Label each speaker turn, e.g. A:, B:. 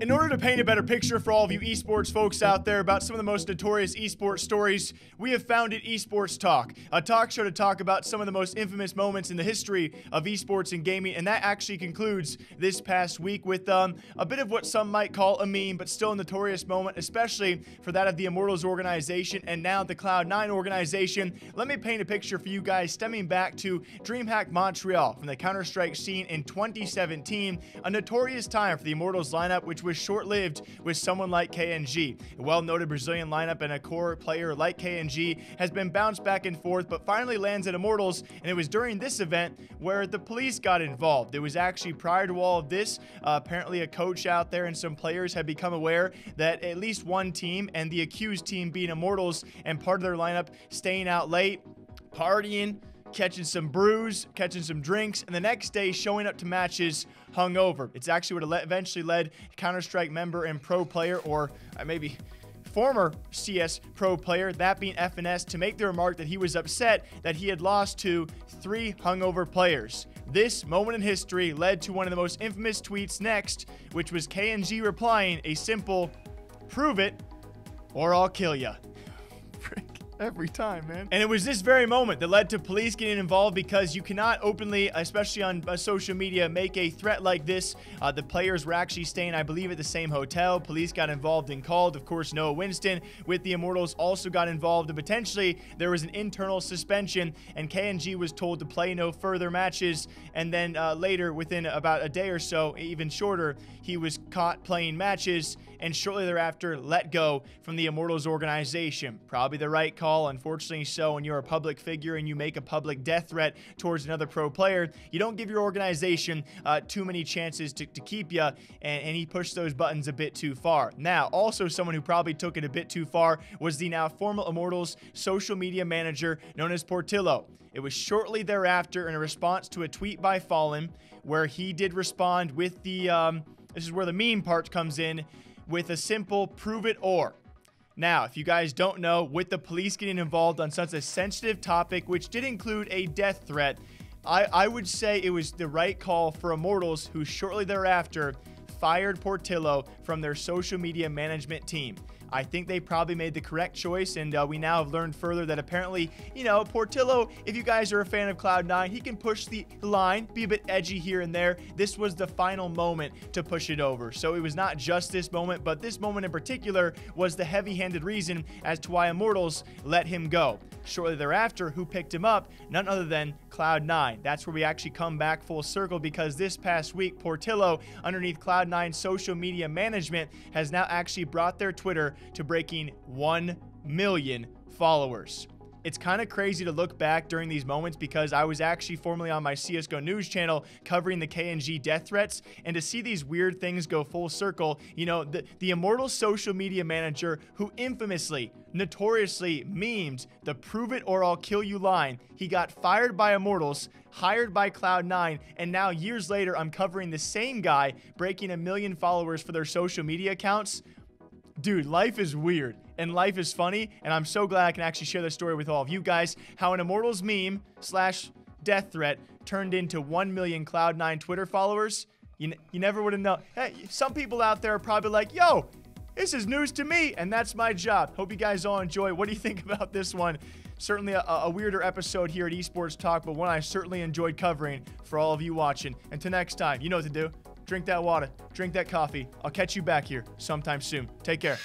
A: In order to paint a better picture for all of you esports folks out there about some of the most notorious esports stories, we have founded Esports Talk, a talk show to talk about some of the most infamous moments in the history of esports and gaming, and that actually concludes this past week with a bit of what some might call a meme, but still a notorious moment, especially for that of the Immortals organization and now the Cloud9 organization. Let me paint a picture for you guys stemming back to DreamHack Montreal from the Counter-Strike scene in 2017, a notorious time for the Immortals lineup, which was short-lived with someone like KNG. A well-noted Brazilian lineup and a core player like KNG has been bounced back and forth, but finally lands at Immortals, and it was during this event where the police got involved. It was actually prior to all of this. Apparently a coach out there and some players had become aware that at least one team, and the accused team being Immortals, and part of their lineup staying out late, partying, catching some brews, catching some drinks, and the next day showing up to matches hungover. It's actually what eventually led Counter-Strike member and pro player, or maybe former CS pro player, that being FNS, to make the remark that he was upset that he had lost to 3 hungover players. This moment in history led to one of the most infamous tweets next, which was KNG replying a simple, "Prove it, or I'll kill ya." Every time, man. And it was this very moment that led to police getting involved, because you cannot openly, especially on social media, make a threat like this. The players were actually staying, I believe, at the same hotel. Police got involved and called. Of course, Noah Winston with the Immortals also got involved, and potentially there was an internal suspension, and KNG was told to play no further matches. And then later, within about a day or so, even shorter, he was caught playing matches, and shortly thereafter let go from the Immortals organization. Probably the right call, unfortunately so. When you're a public figure and you make a public death threat towards another pro player, you don't give your organization too many chances to keep you, and he pushed those buttons a bit too far. Now, also someone who probably took it a bit too far was the now former Immortals social media manager known as Portillo. It was shortly thereafter in a response to a tweet by Fallen, where he did respond with the, this is where the meme part comes in, with a simple "prove it or." Now, if you guys don't know, with the police getting involved on such a sensitive topic, which did include a death threat, I would say it was the right call for Immortals, who shortly thereafter fired Portillo from their social media management team. I think they probably made the correct choice, and we now have learned further that apparently, you know, Portillo, if you guys are a fan of Cloud9, he can push the line, be a bit edgy here and there. This was the final moment to push it over. So it was not just this moment, but this moment in particular was the heavy-handed reason as to why Immortals let him go. Shortly thereafter, who picked him up? None other than Cloud9. That's where we actually come back full circle, because this past week, Portillo, underneath Cloud9 social media management, has now actually brought their Twitter to breaking 1 million followers. It's kind of crazy to look back during these moments, because I was actually formerly on my CSGO news channel covering the KNG death threats, and to see these weird things go full circle, you know, the Immortals social media manager, who infamously, notoriously memed the "prove it or I'll kill you" line, he got fired by Immortals, hired by Cloud9, and now years later I'm covering the same guy breaking 1 million followers for their social media accounts. Dude, life is weird and life is funny, and I'm so glad I can actually share this story with all of you guys, how an Immortals meme / death threat turned into 1 million Cloud9 Twitter followers. You never would have known. Hey, some people out there are probably like, yo, this is news to me, and that's my job. Hope you guys all enjoy. What do you think about this one? Certainly a weirder episode here at Esports Talk, but one I certainly enjoyed covering for all of you watching. Until next time, you know what to do. Drink that water, drink that coffee. I'll catch you back here sometime soon. Take care.